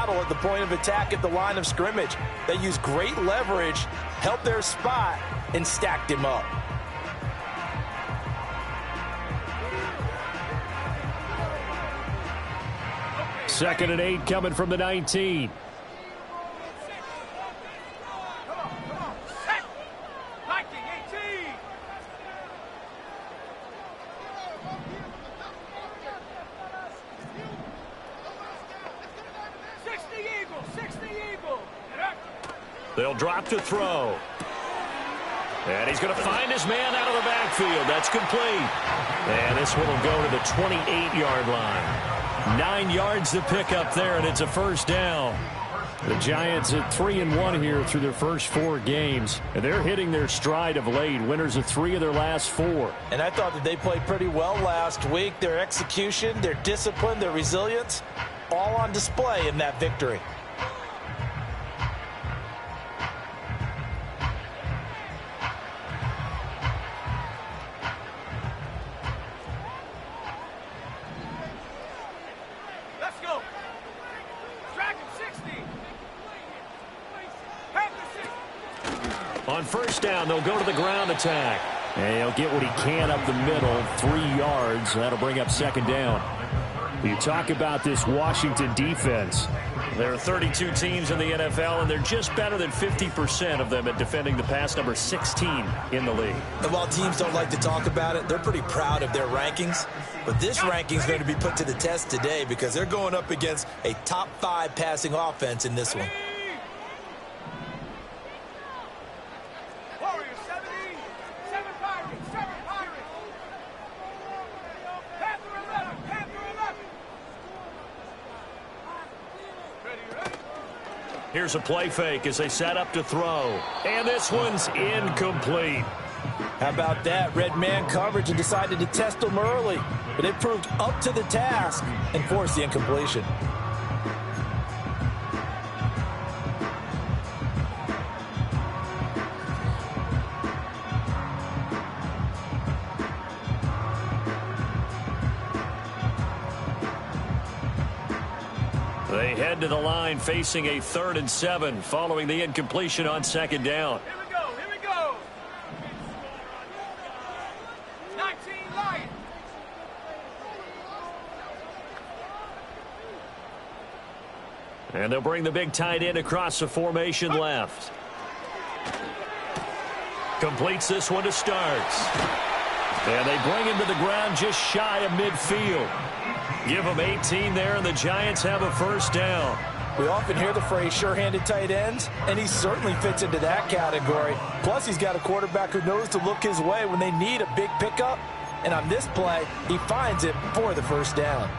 battle at the point of attack at the line of scrimmage. They used great leverage, held their spot, and stacked him up. Second and 8 coming from the 19. They'll drop to throw. And he's going to find his man out of the backfield. That's complete. And this one will go to the 28-yard line. 9 yards to pick up there, and it's a first down. The Giants at 3-1 here through their first 4 games. And they're hitting their stride of late. Winners of 3 of their last 4. And I thought that they played pretty well last week. Their execution, their discipline, their resilience, all on display in that victory. On first down, they'll go to the ground attack. And he'll get what he can up the middle, 3 yards. That'll bring up second down. You talk about this Washington defense. There are 32 teams in the NFL, and they're just better than 50% of them at defending the pass, number 16 in the league. And while teams don't like to talk about it, they're pretty proud of their rankings. But this ranking is going to be put to the test today because they're going up against a top 5 passing offense in this one. Here's a play fake as they set up to throw. And this one's incomplete. How about that? Red man coverage and decided to test them early. But it proved up to the task and forced the incompletion. They head to the line facing a 3rd and 7 following the incompletion on second down. Here we go, here we go. 19 Lions. And they'll bring the big tight end across the formation left. Completes this one to Starks. And they bring him to the ground just shy of midfield. Give them 18 there, and the Giants have a first down. We often hear the phrase sure-handed tight ends, and he certainly fits into that category. Plus, he's got a quarterback who knows to look his way when they need a big pickup. And on this play, he finds it for the first down.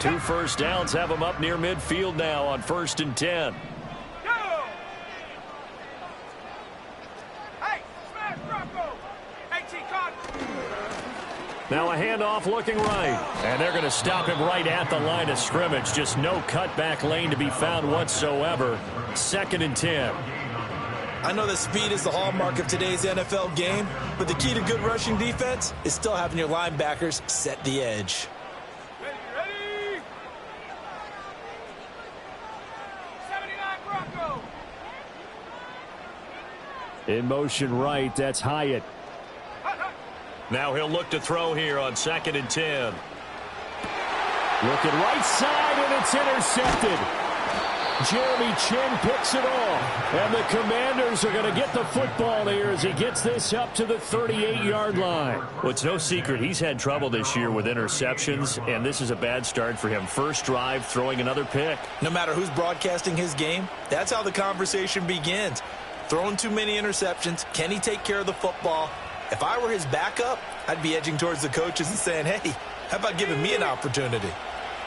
2 first downs have him up near midfield now on 1st and 10. Now a handoff looking right. And they're going to stop him right at the line of scrimmage. Just no cutback lane to be found whatsoever. 2nd and 10. I know that speed is the hallmark of today's NFL game, but the key to good rushing defense is still having your linebackers set the edge. Ready. 79 Bronco. In motion right, that's Hyatt. Now he'll look to throw here on 2nd and 10. Looking right side, and it's intercepted. Jeremy Chin picks it off. And the Commanders are going to get the football here as he gets this up to the 38-yard line. Well, it's no secret he's had trouble this year with interceptions, and this is a bad start for him. First drive, throwing another pick. No matter who's broadcasting his game, that's how the conversation begins. Throwing too many interceptions, can he take care of the football? If I were his backup, I'd be edging towards the coaches and saying, hey, how about giving me an opportunity?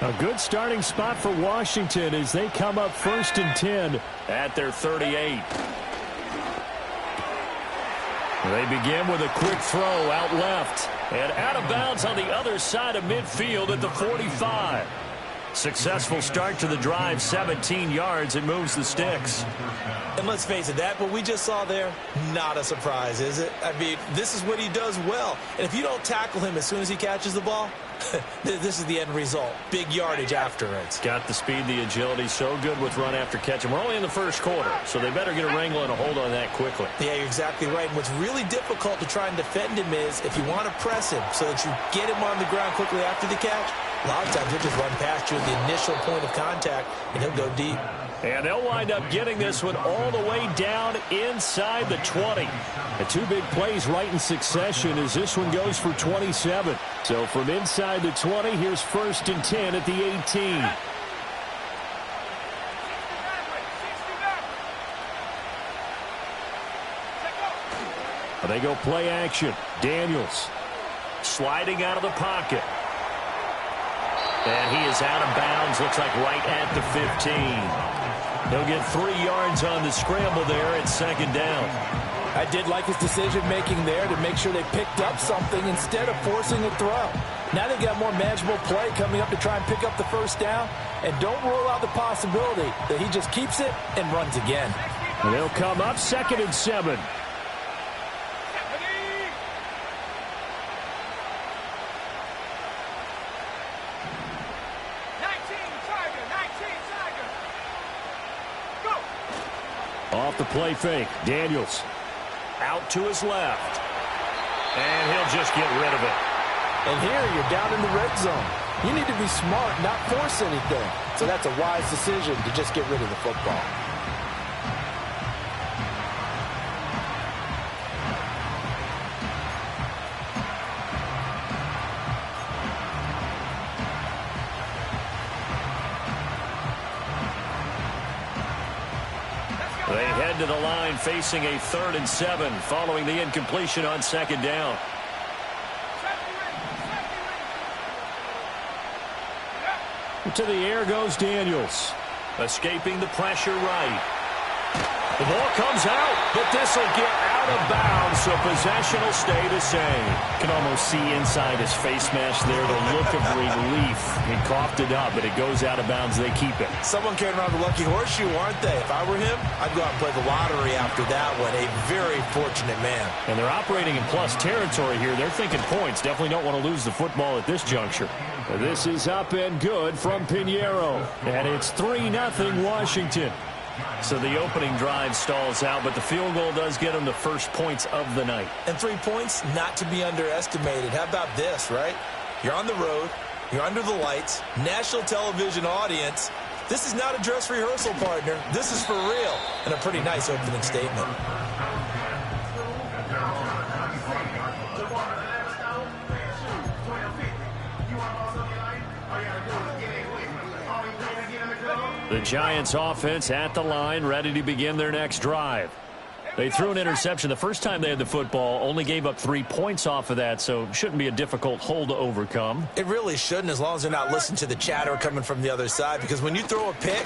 A good starting spot for Washington as they come up 1st and 10 at their 38. They begin with a quick throw out left and out of bounds on the other side of midfield at the 45. Successful start to the drive, 17 yards. It moves the sticks. And let's face it, that what we just saw there, not a surprise, is it? I mean, this is what he does well. And if you don't tackle him as soon as he catches the ball, This is the end result. Big yardage afterwards. Got the speed, the agility, so good with run after catch. And we're only in the first quarter, so they better get a wrangle and a hold on that quickly. Yeah, you're exactly right. And what's really difficult to try and defend him is if you want to press him so that you get him on the ground quickly after the catch, a lot of times he'll just run past you at the initial point of contact, and he'll go deep. And they'll wind up getting this one all the way down inside the 20. The two big plays right in succession as this one goes for 27. So from inside the 20, here's 1st and 10 at the 18. They go play action. Daniels sliding out of the pocket. And he is out of bounds, looks like right at the 15. He'll get 3 yards on the scramble there at 2nd down. I did like his decision-making there to make sure they picked up something instead of forcing a throw. Now they got more manageable play coming up to try and pick up the 1st down. And don't rule out the possibility that he just keeps it and runs again. And they'll come up 2nd and 7. Off the play fake. Daniels out to his left. And he'll just get rid of it. And here you're down in the red zone. You need to be smart, not force anything. So that's a wise decision to just get rid of the football. They head to the line facing a 3rd and 7 following the incompletion on 2nd down. To the air goes Daniels. Escaping the pressure right. The ball comes out, but this will get out of bounds, so possession will stay the same. Can almost see inside his face mask there the look of relief. He coughed it up, but it goes out of bounds. They keep it. Someone carrying around the lucky horseshoe, aren't they? If I were him, I'd go out and play the lottery after that one. A very fortunate man. And they're operating in plus territory here. They're thinking points. Definitely don't want to lose the football at this juncture. This is up and good from Pinheiro. And it's 3-0 Washington. So the opening drive stalls out, but the field goal does get them the first points of the night. And 3 points, not to be underestimated. How about this, right? You're on the road. You're under the lights. National television audience. This is not a dress rehearsal, partner. This is for real. And a pretty nice opening statement. The Giants offense at the line, ready to begin their next drive. They threw an interception the first time they had the football, only gave up 3 points off of that, so shouldn't be a difficult hole to overcome. It really shouldn't, as long as they're not listening to the chatter coming from the other side, because when you throw a pick,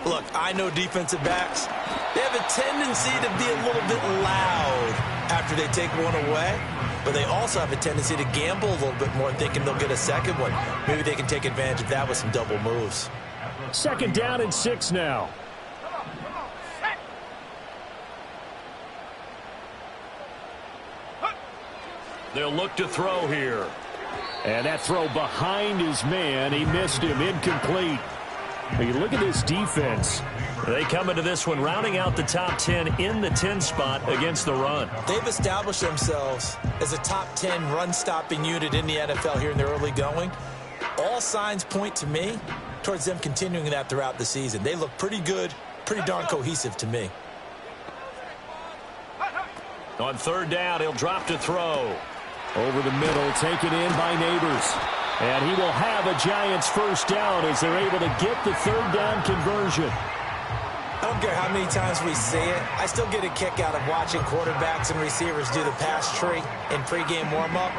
look, I know defensive backs, they have a tendency to be a little bit loud after they take one away, but they also have a tendency to gamble a little bit more, thinking they'll get a second one. Maybe they can take advantage of that with some double moves. 2nd down and 6 now. They'll look to throw here. And that throw behind his man. He missed him. Incomplete. You look at this defense. They come into this one rounding out the top 10 in the 10 spot against the run. They've established themselves as a top 10 run-stopping unit in the NFL here in the early going. All signs point to me towards them continuing that throughout the season. They look pretty good, pretty darn cohesive to me. On 3rd down, he'll drop to throw. Over the middle, taken in by Neighbors. And he will have a Giants 1st down as they're able to get the 3rd down conversion. I don't care how many times we see it. I still get a kick out of watching quarterbacks and receivers do the pass tree in pregame warm-up.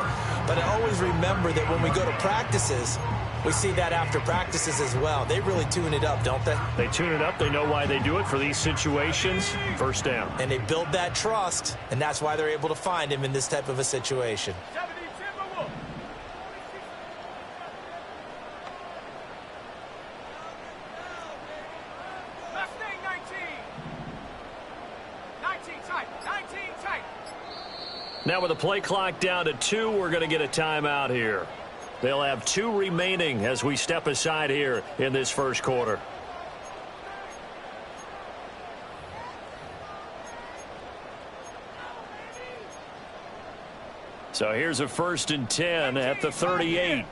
But I always remember that when we go to practices, we see that after practices as well. They really tune it up, don't they? They tune it up. They know why they do it for these situations. 1st down. And they build that trust, and that's why they're able to find him in this type of a situation. Now with the play clock down to 2, we're going to get a timeout here. They'll have 2 remaining as we step aside here in this first quarter. So here's a 1st and 10 at the 38. Here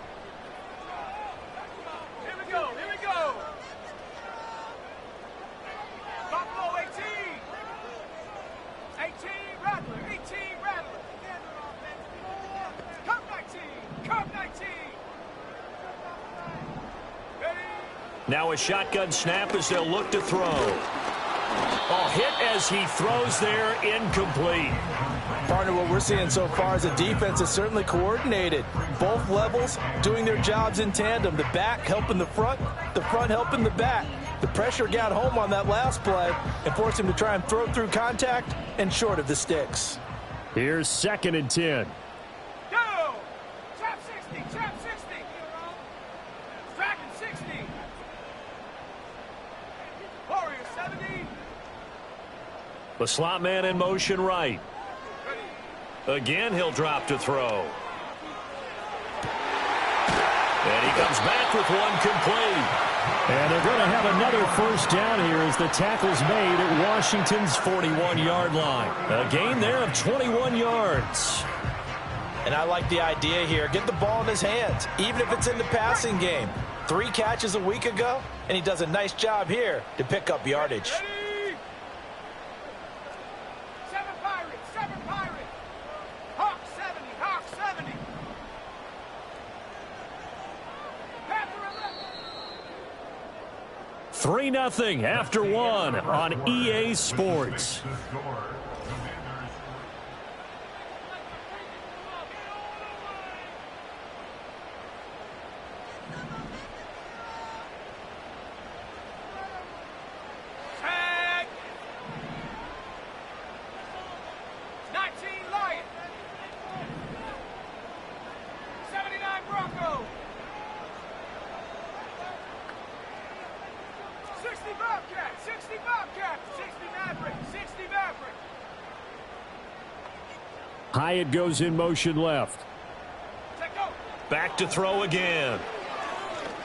we go. Here we go. Buffalo 18. 18 Rattler. 18 Rattler. Cup 19. Cup 19. Ready? Now a shotgun snap as they'll look to throw. Oh, hit as he throws there, incomplete. Partner, what we're seeing so far is the defense is certainly coordinated. Both levels doing their jobs in tandem. The back helping the front helping the back. The pressure got home on that last play and forced him to try and throw through contact and short of the sticks. Here's 2nd and 10. Go! Trap 60. Trap 60. Dragon 60. Warrior 70. The slot man in motion right. Again, he'll drop to throw. And he comes back with one complete. And they're going to have another 1st down here as the tackle's made at Washington's 41-yard line. A gain there of 21 yards. And I like the idea here. Get the ball in his hands, even if it's in the passing game. 3 catches a week ago, and he does a nice job here to pick up yardage. Ready? 7 Pirates. 7 Pirates. Hawk 70. Hawk 70. Panther 11. 3-0 after 1 on EA Sports. Tag. 19 Lion. 79 Bronco. 60 Bobcat. 60 Bobcat. 60 Maverick. 60 Maverick. Hyatt goes in motion left. Check go. Back to throw again.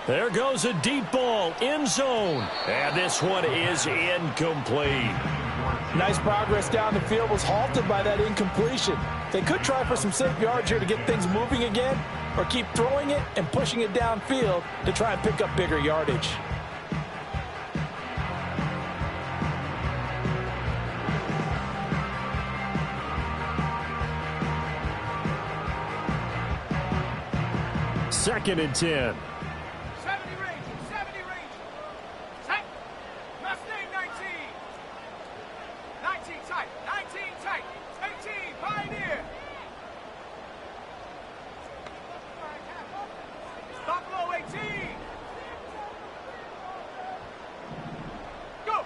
There goes a deep ball, end zone. And this one is incomplete. Nice progress down the field, was halted by that incompletion. They could try for some safe yards here to get things moving again, or keep throwing it and pushing it downfield to try and pick up bigger yardage. Second and 10. 70 Ranger. 70 Ranger. Tight. Mustang 19. 19 tight. 19 tight. 18 Pioneer. Buffalo 18. Go.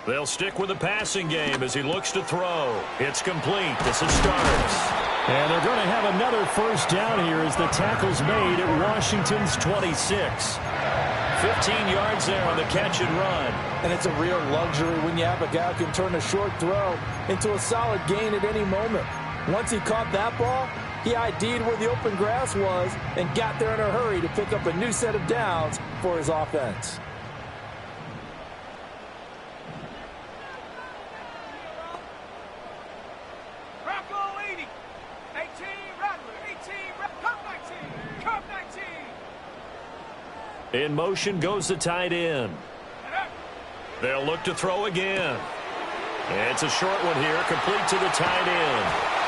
They'll stick with the passing game as he looks to throw. It's complete. This is Starks. And they're going to have another 1st down here as the tackle's made at Washington's 26. 15 yards there on the catch and run. And it's a real luxury when you have a guy who can turn a short throw into a solid gain at any moment. Once he caught that ball, he ID'd where the open grass was and got there in a hurry to pick up a new set of downs for his offense. Bronco 80. 18 Rattler. 18 Cup 19. Cup 19. In motion goes the tight end. They'll look to throw again. It's a short one here, complete to the tight end.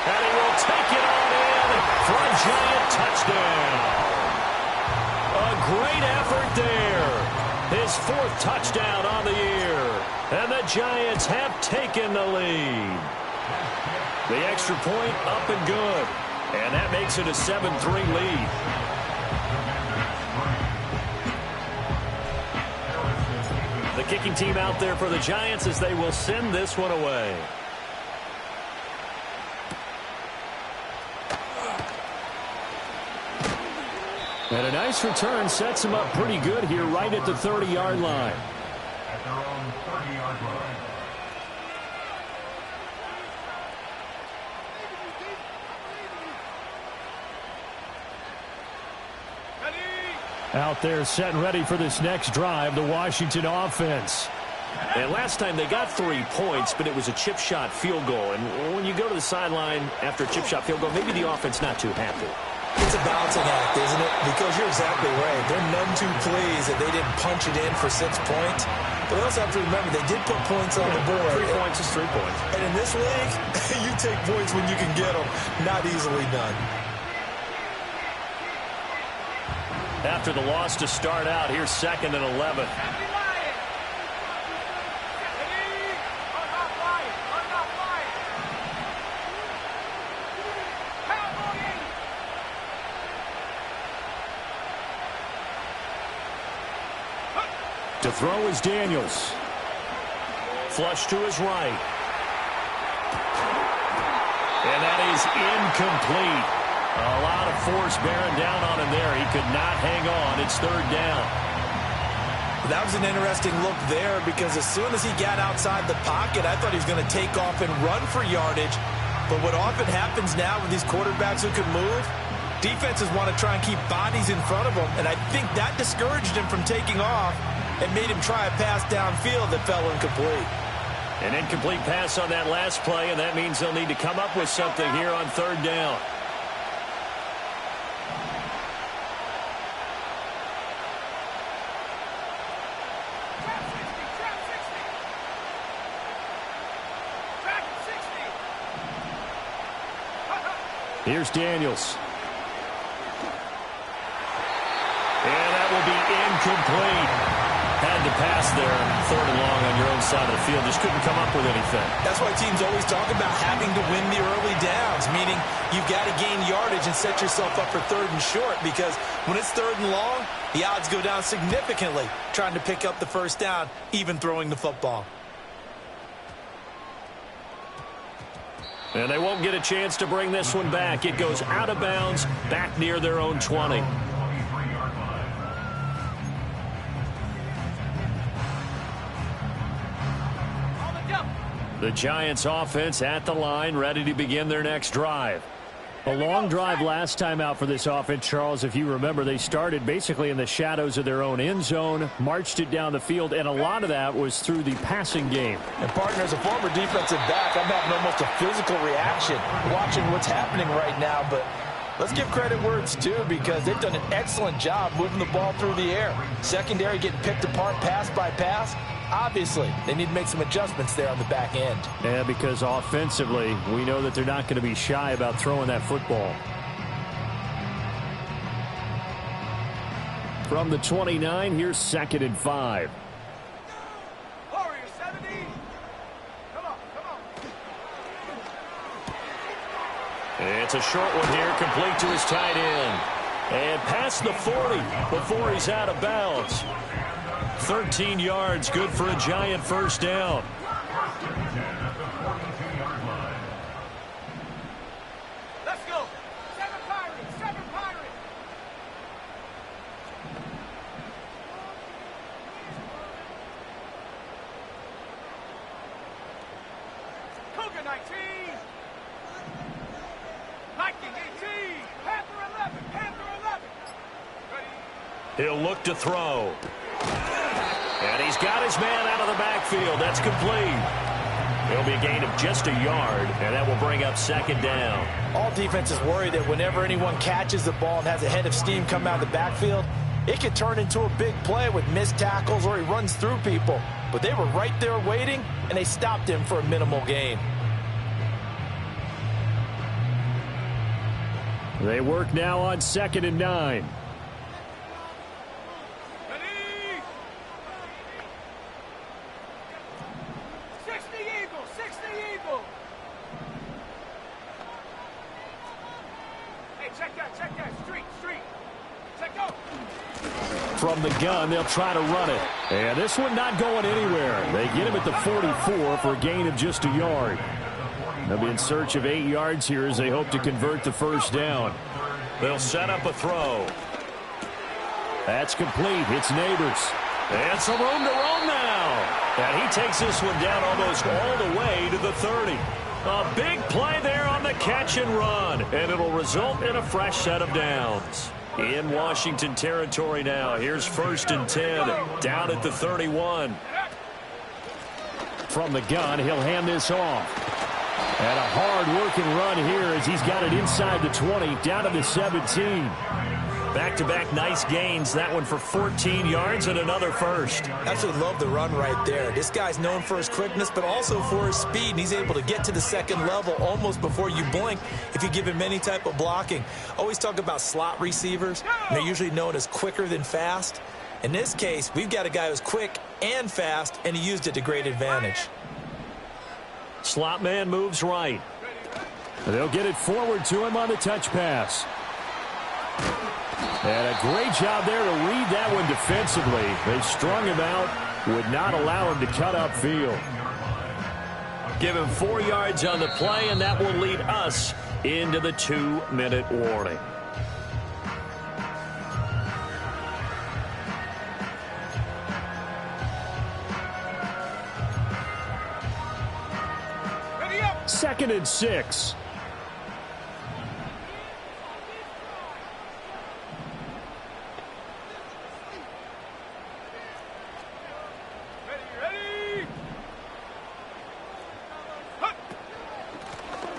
And he will take it on in for a giant touchdown. A great effort there. His 4th touchdown on the year. And the Giants have taken the lead. The extra point up and good. And that makes it a 7-3 lead. The kicking team out there for the Giants as they will send this one away. And a nice return sets him up pretty good here right at the 30-yard line. At their own 30-yard line. Out there set and ready for this next drive, the Washington offense. And last time they got 3 points, but it was a chip shot field goal. And when you go to the sideline after a chip shot field goal, maybe the offense not too happy. It's a balancing act, isn't it? Because you're exactly right. They're none too pleased that they didn't punch it in for 6 points. But they also have to remember they did put points on the board. 3 points is 3 points. And in this league, you take points when you can get them. Not easily done. After the loss to start out, here's 2nd and 11. To throw is Daniels. Flush to his right. And that is incomplete. A lot of force bearing down on him there. He could not hang on. It's 3rd down. That was an interesting look there because as soon as he got outside the pocket, I thought he was going to take off and run for yardage. But what often happens now with these quarterbacks who can move, defenses want to try and keep bodies in front of them. And I think that discouraged him from taking off and made him try a pass downfield that fell incomplete. An incomplete pass on that last play, and that means they'll need to come up with something here on 3rd down. Here's Daniels. And that will be incomplete. Had to pass there, 3rd and long on your own side of the field. Just couldn't come up with anything. That's why teams always talk about having to win the early downs, meaning you've got to gain yardage and set yourself up for 3rd and short, because when it's 3rd and long, the odds go down significantly trying to pick up the 1st down, even throwing the football. And they won't get a chance to bring this one back. It goes out of bounds, back near their own 20. The Giants offense at the line, ready to begin their next drive. A long drive last time out for this offense, Charles. If you remember, they started basically in the shadows of their own end zone, marched it down the field, and a lot of that was through the passing game. And, partner, as a former defensive back, I'm having almost a physical reaction watching what's happening right now. But let's give credit where it's due, because they've done an excellent job moving the ball through the air. Secondary getting picked apart pass by pass. Obviously, they need to make some adjustments there on the back end. Yeah, because offensively, we know that they're not going to be shy about throwing that football. From the 29, here's 2nd and 5. Warrior 70. Come on, come on. It's a short one here, complete to his tight end. And past the 40 before he's out of bounds. 13 yards, good for a Giant 1st down. Let's go. 7 Pirates, 7 Pirates. Cougar 19. Viking 18. Panther 11. Panther 11. Ready? He'll look to throw. And he's got his man out of the backfield. That's complete. It'll be a gain of just a yard, and that will bring up 2nd down. All defenses worry that whenever anyone catches the ball and has a head of steam come out of the backfield, it could turn into a big play with missed tackles or he runs through people. But they were right there waiting, and they stopped him for a minimal gain. They work now on 2nd and 9. From the gun, they'll try to run it. And this one not going anywhere. They get him at the 44 for a gain of just a yard. They'll be in search of 8 yards here as they hope to convert the 1st down. They'll set up a throw. That's complete. It's Neighbors. And some room to roam now. And he takes this one down almost all the way to the 30. A big play there on the catch and run. And it'll result in a fresh set of downs. In Washington territory now. Here's 1st and 10. Down at the 31. From the gun, he'll hand this off. And a hard-working run here as he's got it inside the 20, down to the 17. Back-to-back nice gains. That one for 14 yards and another first. Absolutely love the run right there. This guy's known for his quickness, but also for his speed. And he's able to get to the second level almost before you blink if you give him any type of blocking. Always talk about slot receivers. And they're usually known as quicker than fast. In this case, we've got a guy who's quick and fast, and he used it to great advantage. Slot man moves right. They'll get it forward to him on the touch pass. And a great job there to read that one defensively. They strung him out, would not allow him to cut upfield. Give him 4 yards on the play, and that will lead us into the 2-minute warning. Ready up. 2nd and 6. Ready.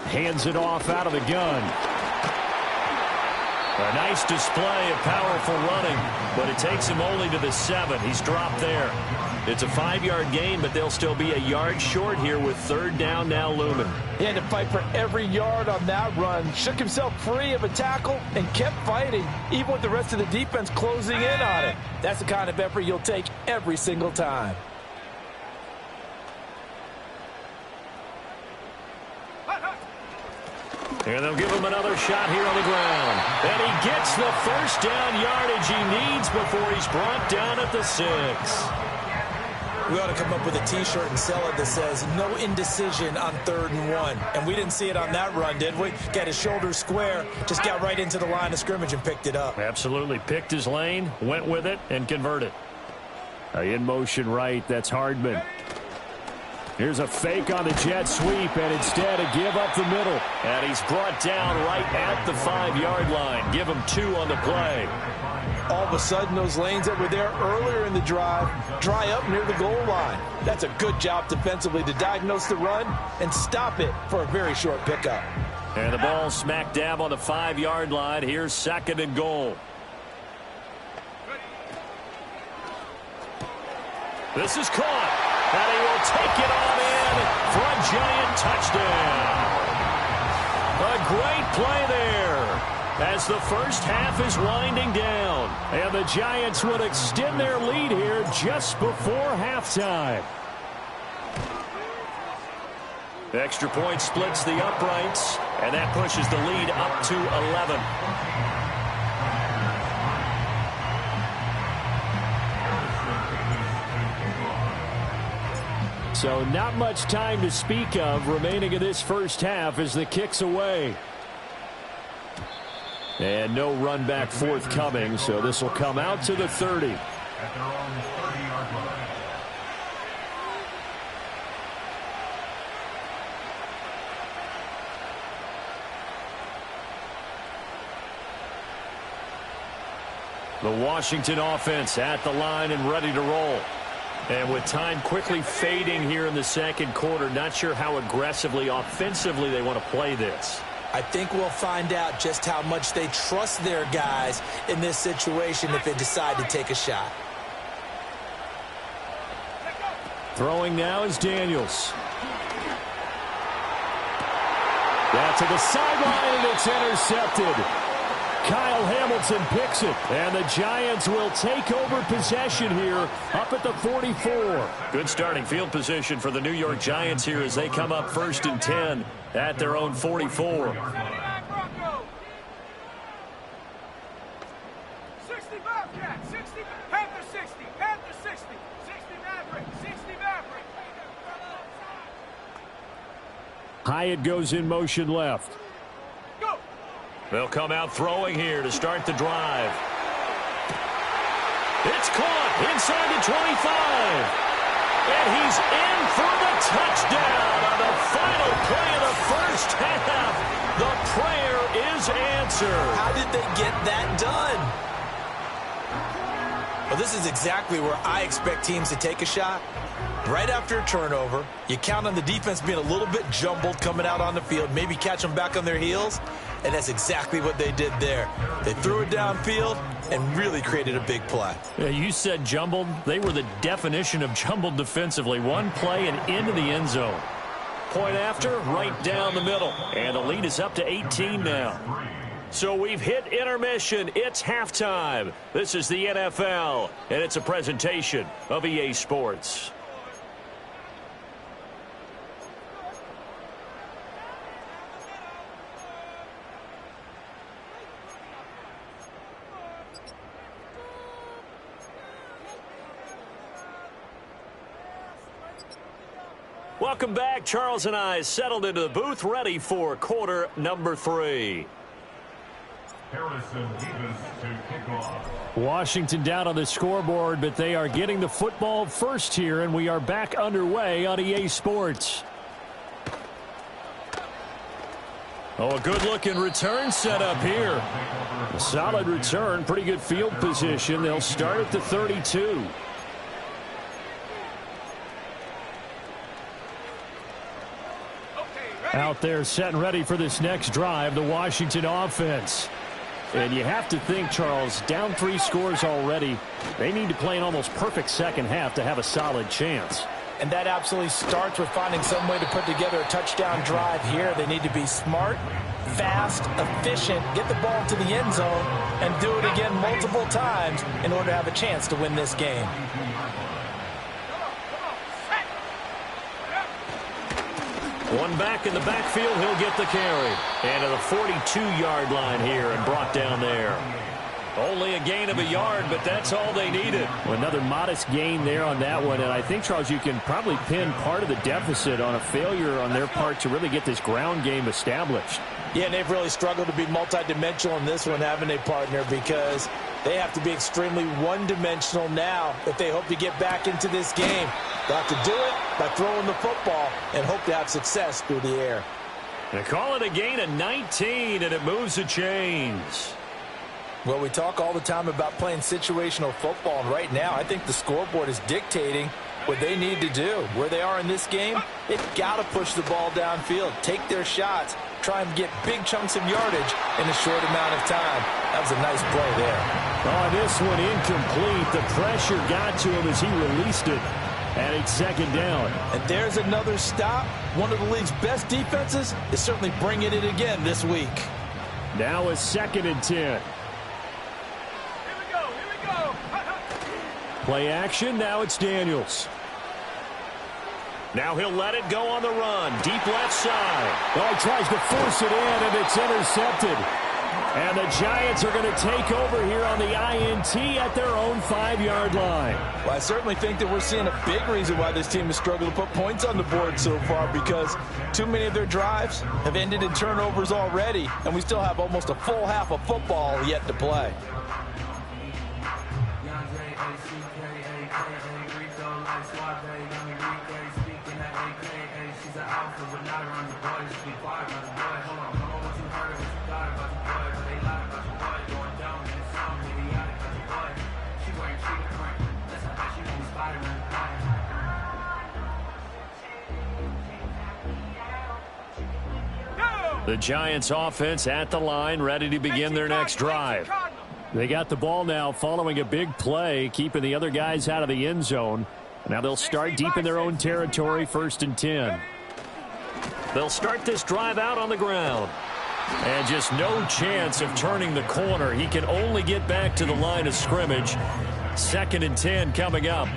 Hands it off out of the gun. A nice display of powerful running, but it takes him only to the 7. He's dropped there. It's a 5-yard gain, but they'll still be a yard short here with 3rd down now looming. He had to fight for every yard on that run. Shook himself free of a tackle and kept fighting, even with the rest of the defense closing in on it. That's the kind of effort you'll take every single time. And they'll give him another shot here on the ground. And he gets the 1st down yardage he needs before he's brought down at the 6. We ought to come up with a T-shirt and sell it that says, no indecision on 3rd and 1. And we didn't see it on that run, did we? Got his shoulders square, just got right into the line of scrimmage and picked it up. Absolutely. Picked his lane, went with it, and converted. In motion right, that's Hardman. Here's a fake on the jet sweep, and instead a give up the middle. And he's brought down right at the 5-yard line. Give him 2 on the play. All of a sudden, those lanes that were there earlier in the drive dry up near the goal line. That's a good job defensively to diagnose the run and stop it for a very short pickup. And the ball smack dab on the 5-yard line. Here's 2nd and goal. This is caught. And he will take it on in for a giant touchdown. A great play there as the first half is winding down. And the Giants would extend their lead here just before halftime. The extra point splits the uprights, and that pushes the lead up to 11. So not much time to speak of remaining in this first half as the kick's away. And no run back forthcoming, so this will come out to the 30. At their own 30-yard line. The Washington offense at the line and ready to roll. And with time quickly fading here in the 2nd quarter, not sure how aggressively, offensively they want to play this. I think we'll find out just how much they trust their guys in this situation if they decide to take a shot. Throwing now is Daniels. That to the sideline, and it's intercepted. Kyle Hamilton picks it, and the Giants will take over possession here up at the 44. Good starting field position for the New York Giants here as they come up 1st and 10 at their own 44. 60 Bobcat, 60 Panther 60, Panther 60, 60 Maverick, 60 Maverick. Hyatt goes in motion left. Go. They'll come out throwing here to start the drive. It's caught inside the 25. And he's in for the touchdown on the final play of the first half. The prayer is answered. How did they get that done? Well, this is exactly where I expect teams to take a shot. Right after a turnover, you count on the defense being a little bit jumbled coming out on the field, maybe catch them back on their heels, and that's exactly what they did there. They threw it downfield and really created a big play. Yeah, you said jumbled. They were the definition of jumbled defensively. One play and into the end zone. Point after, right down the middle. And the lead is up to 18 now. So we've hit intermission. It's halftime. This is the NFL, and it's a presentation of EA Sports. Welcome back. Charles and I settled into the booth, ready for quarter number 3. Harrison Davis to kick off. Washington down on the scoreboard, but they are getting the football first here, and we are back underway on EA Sports. Oh, a good-looking return set up here. A solid return, pretty good field position. They'll start at the 32. Out there set and ready for this next drive, the Washington offense. And you have to think, Charles, down 3 scores already. They need to play an almost perfect second half to have a solid chance. And that absolutely starts with finding some way to put together a touchdown drive here. They need to be smart, fast, efficient, get the ball to the end zone, and do it again multiple times in order to have a chance to win this game. One back in the backfield, he'll get the carry. And to the 42-yard line here and brought down there. Only a gain of a yard, but that's all they needed. Well, another modest gain there on that one. And I think, Charles, you can probably pin part of the deficit on a failure on their part to really get this ground game established. Yeah, and they've really struggled to be multidimensional in this one, haven't they, partner? Because they have to be extremely one-dimensional now if they hope to get back into this game. They'll have to do it by throwing the football and hope to have success through the air. They call it a gain of 19, and it moves the chains. Well, we talk all the time about playing situational football, and right now I think the scoreboard is dictating what they need to do. Where they are in this game, they've got to push the ball downfield, take their shots, try and get big chunks of yardage in a short amount of time. That was a nice play there. Oh, this one incomplete. The pressure got to him as he released it. And it's second down. And there's another stop. One of the league's best defenses is certainly bringing it again this week. Now a 2nd and 10. Here we go. Play action. Now it's Daniels. Now he'll let it go on the run. Deep left side. Oh, he tries to force it in, and it's intercepted. And the Giants are going to take over here on the INT at their own 5-yard line. Well, I certainly think that we're seeing a big reason why this team has struggled to put points on the board so far, because too many of their drives have ended in turnovers already, and we still have almost a full half of football yet to play. The Giants offense at the line, ready to begin their next drive. They got the ball now following a big play, keeping the other guys out of the end zone. Now they'll start deep in their own territory, 1st and 10. They'll start this drive out on the ground. And just no chance of turning the corner. He can only get back to the line of scrimmage. 2nd and 10 coming up.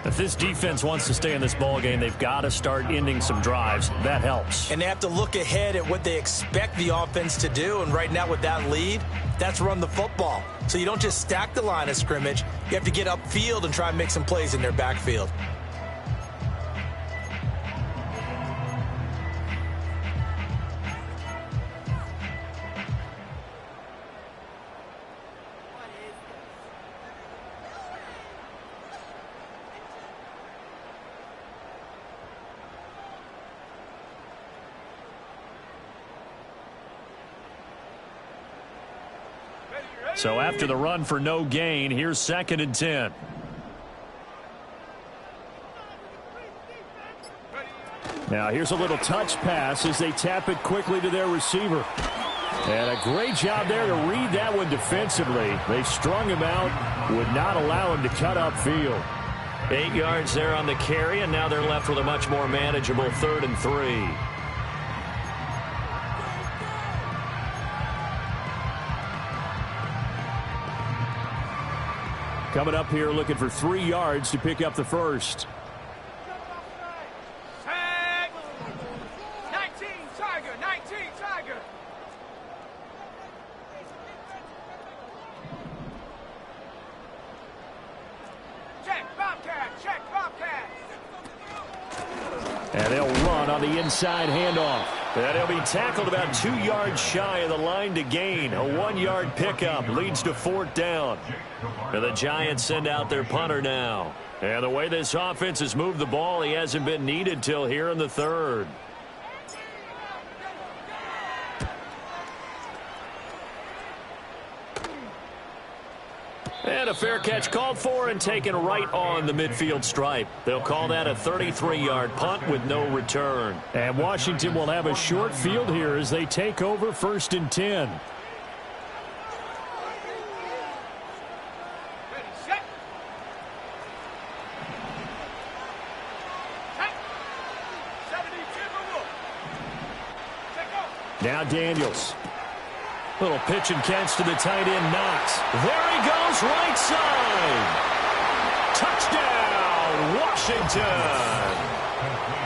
If this defense wants to stay in this ball game, they've got to start ending some drives. That helps. And they have to look ahead at what they expect the offense to do. And right now with that lead, that's run the football. So you don't just stack the line of scrimmage. You have to get upfield and try and make some plays in their backfield. So after the run for no gain, here's 2nd and 10. Now here's a little touch pass as they tap it quickly to their receiver. And a great job there to read that one defensively. They strung him out, would not allow him to cut upfield. 8 yards there on the carry, and now they're left with a much more manageable 3rd and 3. Coming up here looking for 3 yards to pick up the first. 19, Tiger, 19, Tiger. Check, Bobcat, check, Bobcat. And they'll run on the inside handoff. And he'll be tackled about 2 yards shy of the line to gain. A 1-yard pickup leads to 4th down. And the Giants send out their punter now. And the way this offense has moved the ball, he hasn't been needed till here in the 3rd. And a fair catch called for and taken right on the midfield stripe. They'll call that a 33-yard punt with no return. And Washington will have a short field here as they take over 1st and 10. Ready, set. Check. 70, Timberwolf. Check off. Now Daniels. Little pitch and catch to the tight end, Knox. There he goes, right side. Touchdown, Washington.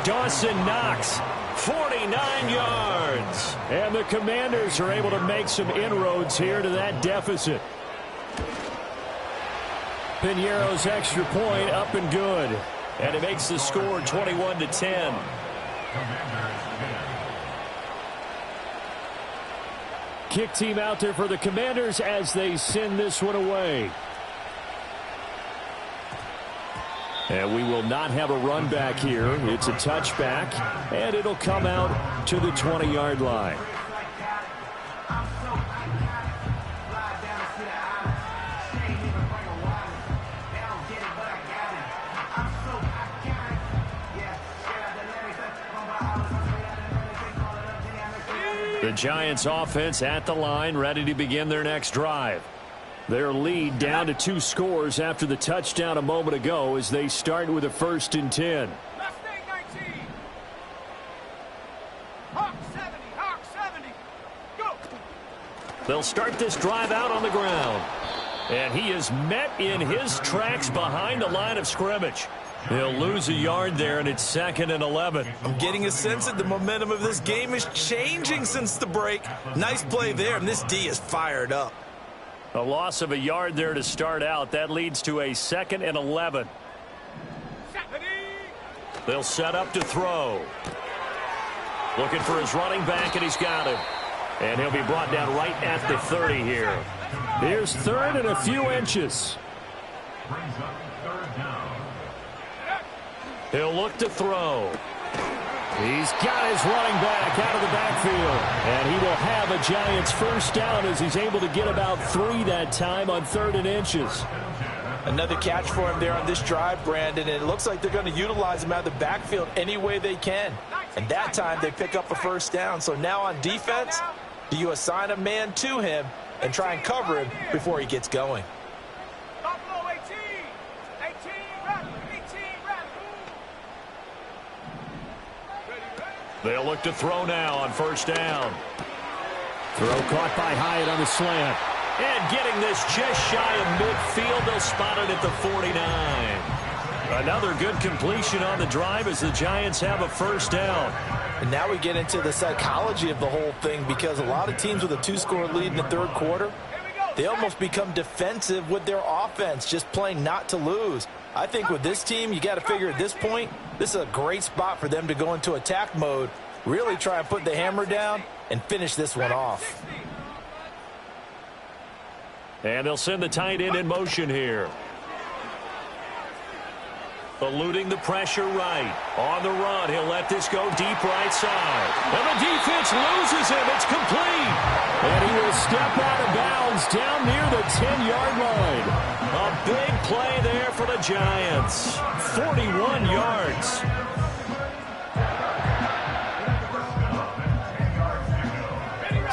Dawson Knox, 49 yards. And the Commanders are able to make some inroads here to that deficit. Piñeiro's extra point up and good. And it makes the score 21-10. Kick team out there for the Commanders as they send this one away. And we will not have a run back here. It's a touchback, and it'll come out to the 20-yard line. The Giants offense at the line, ready to begin their next drive. Their lead down to 2 scores after the touchdown a moment ago as they start with a 1st and 10. Mustang 19. Hawk 70, Hawk 70. Go. They'll start this drive out on the ground. And he is met in his tracks behind the line of scrimmage. He'll lose a yard there, and it's 2nd and 11. I'm getting a sense that the momentum of this game is changing since the break. Nice play there, and this D is fired up. A loss of a yard there to start out. That leads to a 2nd and 11. 70. They'll set up to throw. Looking for his running back, and he's got him. And he'll be brought down right at the 30 here. Here's 3rd and a few inches. Brings up 3rd down. He'll look to throw. He's got his running back out of the backfield. And he will have a Giants 1st down as he's able to get about 3 that time on 3rd and inches. Another catch for him there on this drive, Brandon, and it looks like they're going to utilize him out of the backfield any way they can. And that time they pick up a 1st down. So now on defense, do you assign a man to him and try and cover him before he gets going? Buffalo 18. 18, Rattler, 18, Rattler. They'll look to throw now on 1st down. Throw caught by Hyatt on the slant. And getting this just shy of midfield, they'll spot it at the 49. Another good completion on the drive as the Giants have a 1st down. And now we get into the psychology of the whole thing, because a lot of teams with a 2-score lead in the 3rd quarter, they almost become defensive with their offense, just playing not to lose. I think with this team, you got to figure at this point, this is a great spot for them to go into attack mode, really try and put the hammer down and finish this one off. And they'll send the tight end in motion here. Eluding the pressure right. On the run, he'll let this go deep right side. And the defense loses him. It's complete. And he will step out of bounds down near the 10-yard line. A big play there for the Giants. 41 yards.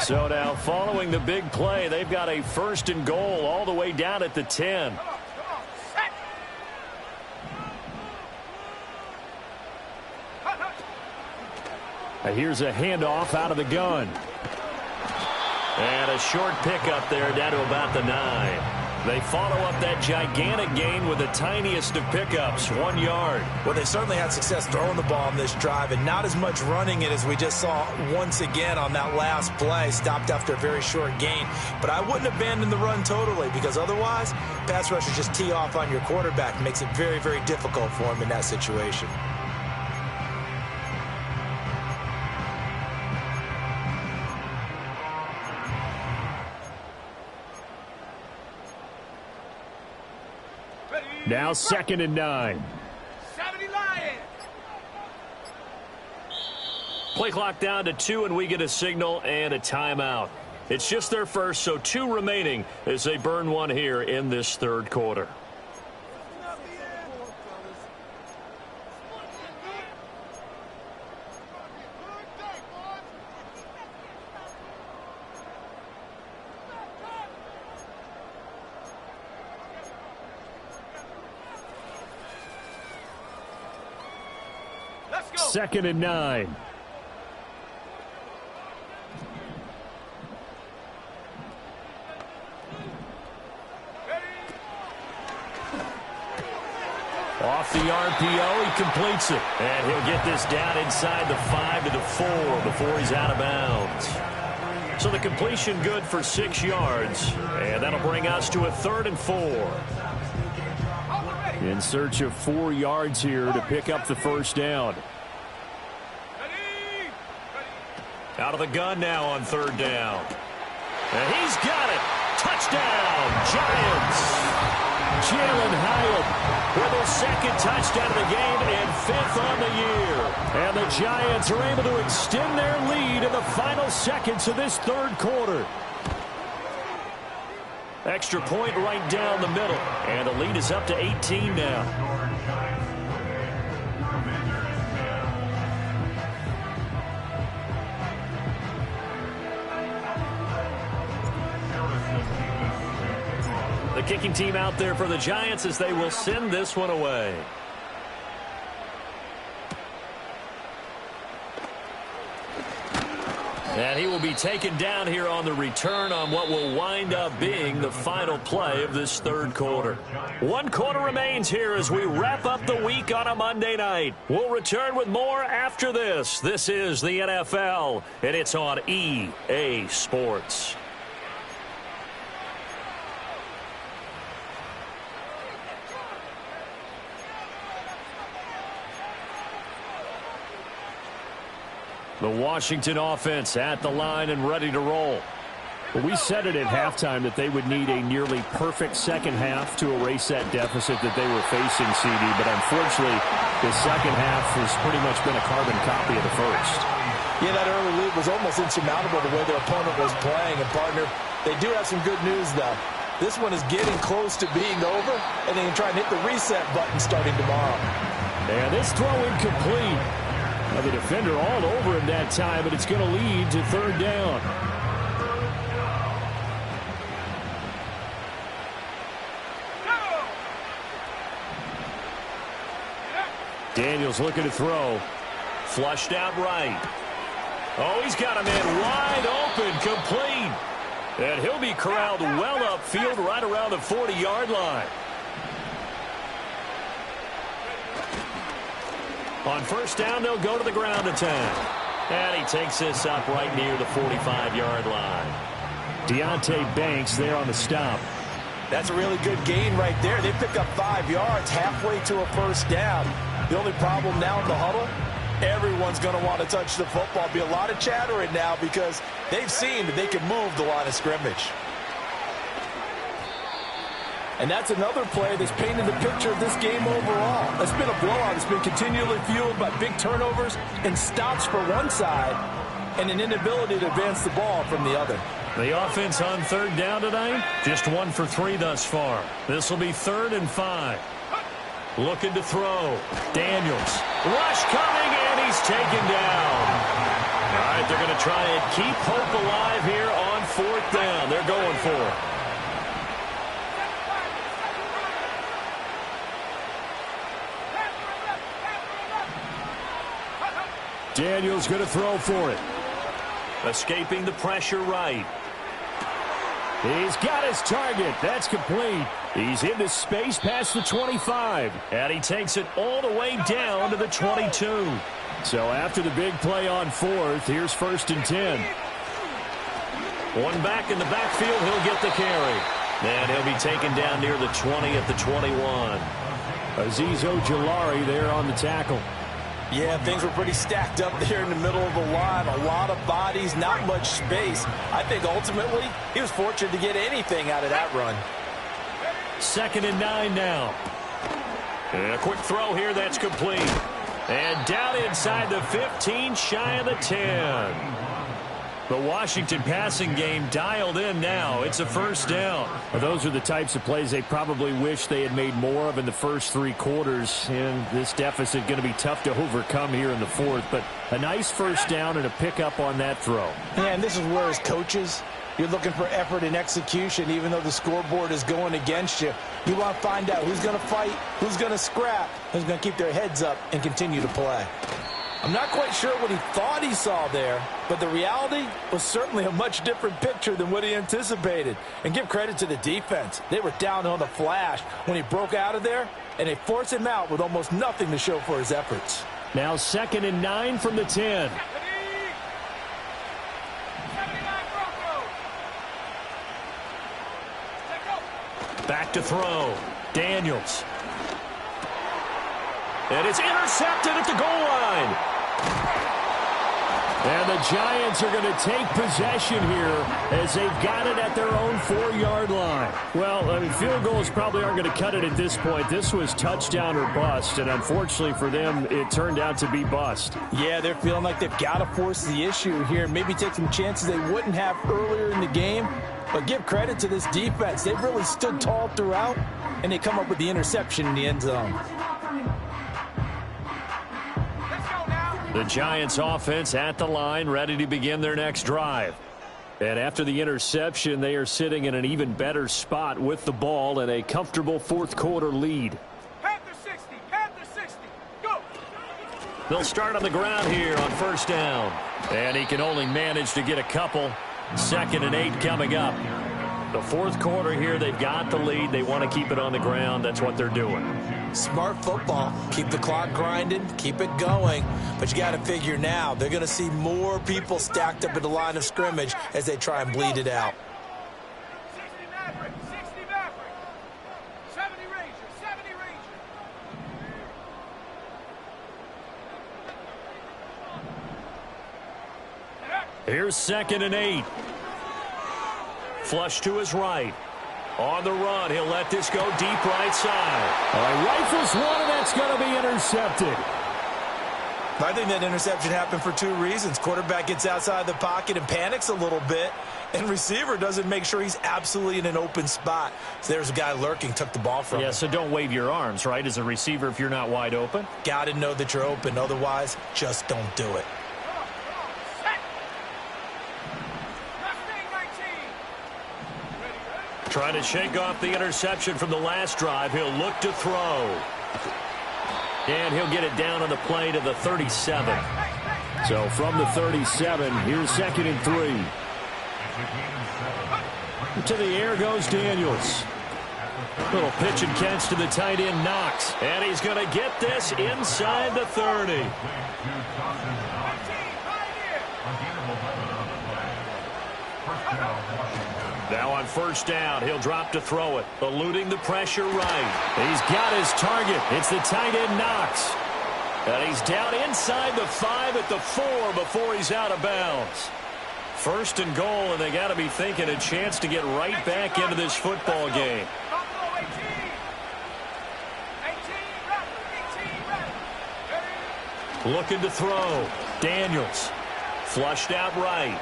So now, following the big play, they've got a 1st and goal all the way down at the 10. Here's a handoff out of the gun. And a short pickup there down to about the 9. They follow up that gigantic gain with the tiniest of pickups, 1 yard. Well, they certainly had success throwing the ball on this drive, and not as much running it as we just saw once again on that last play. Stopped after a very short gain. But I wouldn't abandon the run totally, because otherwise, pass rushers just tee off on your quarterback. Makes it very, very difficult for him in that situation. Now 2nd and 9. 70 Lions. Play clock down to 2, and we get a signal and a timeout. It's just their first, so 2 remaining as they burn one here in this 3rd quarter. Let's go. 2nd and 9. Off the RPO, he completes it. And he'll get this down inside the 5 to the 4 before he's out of bounds. So the completion good for 6 yards. And that'll bring us to a 3rd and 4. In search of 4 yards here to pick up the 1st down. Out of the gun now on 3rd down. And he's got it. Touchdown, Giants. Jalen Hyatt with his 2nd touchdown of the game and 5th on the year. And the Giants are able to extend their lead in the final seconds of this 3rd quarter. Extra point right down the middle. And the lead is up to 18 now. The kicking team out there for the Giants as they will send this one away. And he will be taken down here on the return on what will wind up being the final play of this 3rd quarter. 1 quarter remains here as we wrap up the week on a Monday night. We'll return with more after this. This is the NFL, and it's on EA Sports. The Washington offense at the line and ready to roll. Well, we said it at halftime that they would need a nearly perfect second half to erase that deficit that they were facing, CD. But unfortunately, the second half has pretty much been a carbon copy of the first. Yeah, that early lead was almost insurmountable the way their opponent was playing. And, partner, they do have some good news, though. This one is getting close to being over, and they can try and hit the reset button starting tomorrow. And this throw incomplete. Now the defender all over him that time, but it's going to lead to 3rd down. Daniels looking to throw. Flushed out right. Oh, he's got a man wide open, complete. And he'll be corralled well upfield right around the 40-yard line. On 1st down, they'll go to the ground attack. And he takes this up right near the 45-yard line. Deontay Banks there on the stop. That's a really good gain right there. They pick up 5 yards halfway to a 1st down. The only problem now in the huddle, everyone's going to want to touch the football. Be a lot of chattering now because they've seen that they can move the line of scrimmage. And that's another play that's painted the picture of this game overall. It's been a blowout. It's been continually fueled by big turnovers and stops for one side and an inability to advance the ball from the other. The offense on third down tonight, just 1 for 3 thus far. This will be 3rd and 5. Looking to throw. Daniels. Rush coming, and he's taken down. All right, they're going to try and keep hope alive here on 4th down. They're going for it. Daniels going to throw for it. Escaping the pressure right. He's got his target. That's complete. He's into space past the 25. And he takes it all the way down to the 22. So after the big play on 4th, here's 1st and 10. One back in the backfield, he'll get the carry. And he'll be taken down near the 20 at the 21. Azeez Ojulari there on the tackle. Yeah, things were pretty stacked up there in the middle of the line. A lot of bodies, not much space. I think ultimately he was fortunate to get anything out of that run. 2nd and 9 now. And a quick throw here that's complete. And down inside the 15, shy of the 10. The Washington passing game dialed in now. It's a 1st down. Well, those are the types of plays they probably wish they had made more of in the first 3 quarters. And this deficit going to be tough to overcome here in the 4th. But a nice 1st down and a pickup on that throw. Yeah, and this is where as coaches, you're looking for effort and execution, even though the scoreboard is going against you. You want to find out who's going to fight, who's going to scrap, who's going to keep their heads up and continue to play. I'm not quite sure what he thought he saw there, but the reality was certainly a much different picture than what he anticipated. And give credit to the defense. They were down on the flash when he broke out of there, and they forced him out with almost nothing to show for his efforts. Now 2nd and 9 from the 10. Back to throw. Daniels. And it's intercepted at the goal line. And the Giants are going to take possession here as they've got it at their own 4-yard line. Well, I mean, field goals probably aren't going to cut it at this point. This was touchdown or bust, and unfortunately for them, it turned out to be bust. Yeah, they're feeling like they've got to force the issue here, maybe take some chances they wouldn't have earlier in the game. But give credit to this defense. They've really stood tall throughout, and they come up with the interception in the end zone. The Giants offense at the line, ready to begin their next drive. And after the interception, they are sitting in an even better spot with the ball and a comfortable 4th quarter lead. Panther 60, Panther 60, go! They'll start on the ground here on 1st down. And he can only manage to get a couple. 2nd and 8 coming up. The 4th quarter here, they've got the lead. They want to keep it on the ground. That's what they're doing. Smart football. Keep the clock grinding. Keep it going. But you got to figure now, they're going to see more people stacked up at the line of scrimmage as they try and bleed it out. 60 Maverick, 60 Maverick. 70 Ranger, 70 Ranger. Here's 2nd and 8. Flush to his right. On the run, he'll let this go deep right side. All right, rifles one, and that's going to be intercepted. I think that interception happened for 2 reasons. Quarterback gets outside the pocket and panics a little bit, and receiver doesn't make sure he's absolutely in an open spot. So there's a guy lurking, took the ball from him. Yeah, so don't wave your arms, right, as a receiver if you're not wide open. Got to know that you're open. Otherwise, just don't do it. Trying to shake off the interception from the last drive. He'll look to throw. And he'll get it down on the play to the 37. So from the 37, here's 2nd and 3. To the air goes Daniels. Little pitch and catch to the tight end, Knox. And he's going to get this inside the 30. Now on 1st down, he'll drop to throw it. Eluding the pressure right. He's got his target. It's the tight end, Knox. And he's down inside the 5 at the 4 before he's out of bounds. 1st and goal, and they got to be thinking a chance to get right back into this football game. Looking to throw. Daniels. Flushed out right.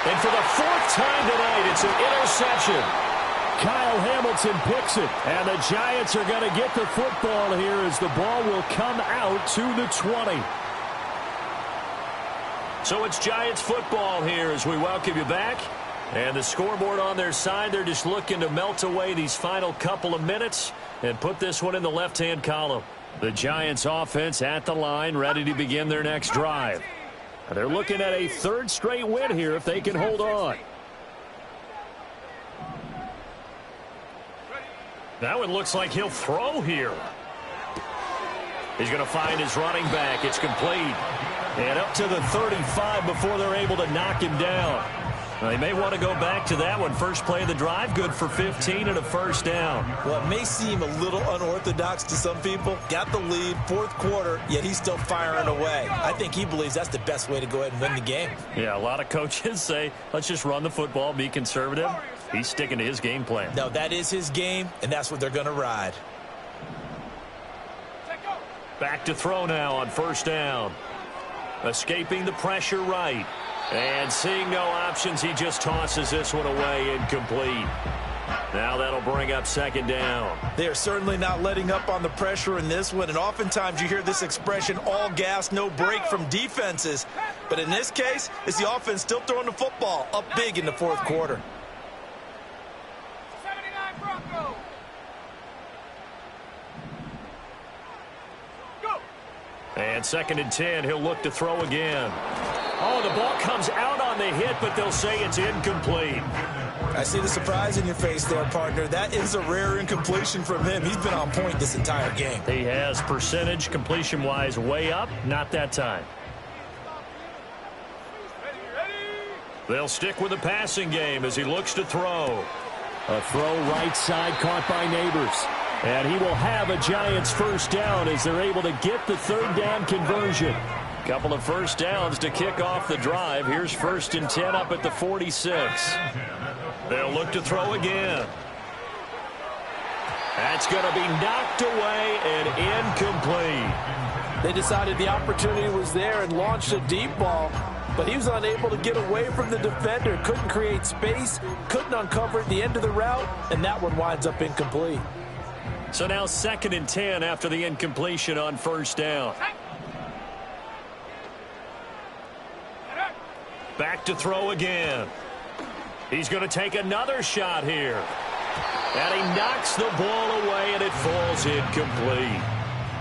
And for the fourth time tonight, it's an interception. Kyle Hamilton picks it, and the Giants are going to get the football here as the ball will come out to the 20. So it's Giants football here as we welcome you back. And the scoreboard on their side, they're just looking to melt away these final couple of minutes and put this one in the left-hand column. The Giants offense at the line, ready to begin their next drive. They're looking at a third straight win here if they can hold on. That one looks like he'll throw here. He's going to find his running back. It's complete. And up to the 35 before they're able to knock him down. Now, they may want to go back to that one. First play of the drive, good for 15 and a first down. Well, it may seem a little unorthodox to some people. Got the lead, fourth quarter, yet he's still firing away. I think he believes that's the best way to go ahead and win the game. Yeah, a lot of coaches say, let's just run the football, be conservative. He's sticking to his game plan. No, that is his game, and that's what they're going to ride. Back to throw now on first down. Escaping the pressure right. And seeing no options, he just tosses this one away, incomplete. Now that'll bring up second down. They are certainly not letting up on the pressure in this one, and oftentimes you hear this expression, all gas, no break from defenses. But in this case, it's the offense still throwing the football up big in the fourth quarter. 79 Bronco. Go. And second and 10, he'll look to throw again. Oh, the ball comes out on the hit, but they'll say it's incomplete. I see the surprise in your face there, partner. That is a rare incompletion from him. He's been on point this entire game. He has percentage completion-wise way up, not that time. They'll stick with the passing game as he looks to throw. A throw right side caught by Neighbors. And he will have a Giants first down as they're able to get the third down conversion. Couple of first downs to kick off the drive. Here's first and 10 up at the 46. They'll look to throw again. That's going to be knocked away and incomplete. They decided the opportunity was there and launched a deep ball, but he was unable to get away from the defender. Couldn't create space, couldn't uncover at the end of the route, and that one winds up incomplete. So now second and 10 after the incompletion on first down. Back to throw again. He's going to take another shot here. And he knocks the ball away, and it falls incomplete.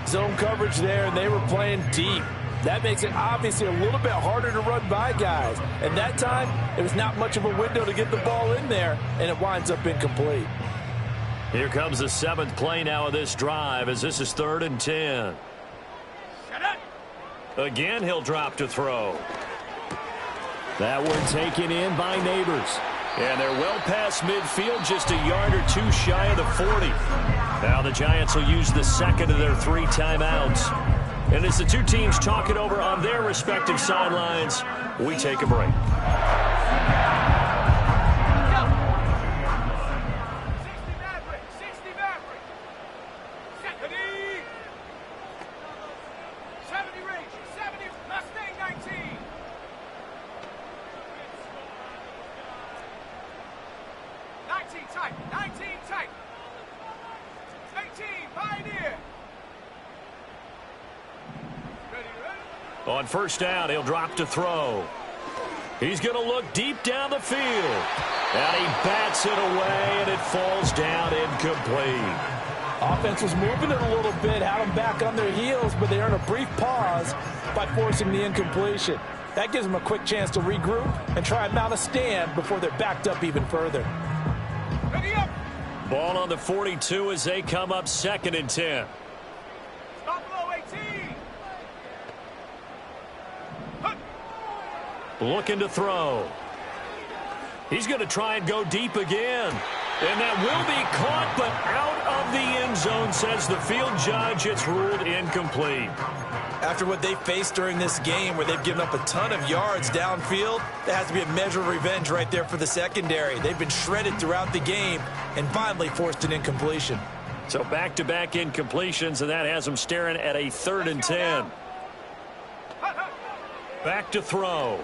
Zone coverage there, and they were playing deep. That makes it obviously a little bit harder to run by guys. And that time, it was not much of a window to get the ball in there, and it winds up incomplete. Here comes the seventh play now of this drive as this is third and 10. Again, he'll drop to throw. That one taken in by Neighbors. And they're well past midfield, just a yard or two shy of the 40. Now the Giants will use the second of their 3 timeouts. And as the two teams talk it over on their respective sidelines, we take a break. 60 Maverick. 70 Rage. 70 Mustang 19. 19 tight. 19 tight. 18 Pioneer. Ready. On first down, he'll drop to throw. He's going to look deep down the field. And he bats it away, and it falls down incomplete. Offense was moving it a little bit, had them back on their heels, but they earned a brief pause by forcing the incompletion. That gives them a quick chance to regroup and try and mount a stand before they're backed up even further. Ready up. Ball on the 42 as they come up second and 10. Stop below 18. Hut. Looking to throw. He's going to try and go deep again. And that will be caught, but out of the end zone, says the field judge. It's ruled incomplete. After what they faced during this game where they've given up a ton of yards downfield, there has to be a measure of revenge right there for the secondary. They've been shredded throughout the game and finally forced an incompletion. So back-to-back incompletions, and that has them staring at a 3rd and 10. Back to throw.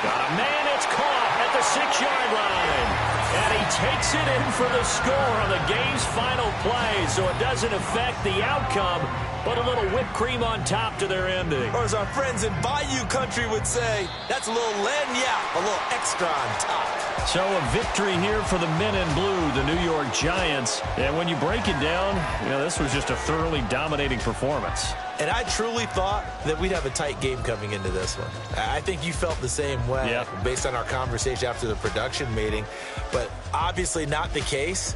Got a man, it's caught at the 6-yard line. And he takes it in for the score on the game's final play, so it doesn't affect the outcome, but a little whipped cream on top to their ending. Or as our friends in Bayou Country would say, that's a little lagniappe, a little extra on top. So a victory here for the men in blue, the New York Giants. And when you break it down, this was just a thoroughly dominating performance. And I truly thought that we'd have a tight game coming into this one. I think you felt the same way based on our conversation after the production meeting, but obviously not the case.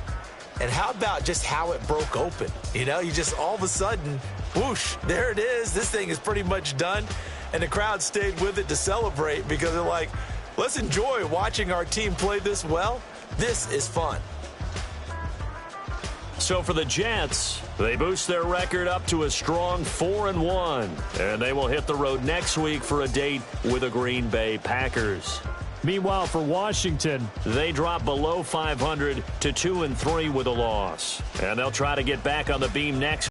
And how about just how it broke open? You just all of a sudden, whoosh, there it is. This thing is pretty much done. And the crowd stayed with it to celebrate because they're like, let's enjoy watching our team play this well. This is fun. So for the Jets, they boost their record up to a strong 4-1. And they will hit the road next week for a date with the Green Bay Packers. Meanwhile, for Washington, they drop below 500 to 2-3 with a loss. And they'll try to get back on the beam next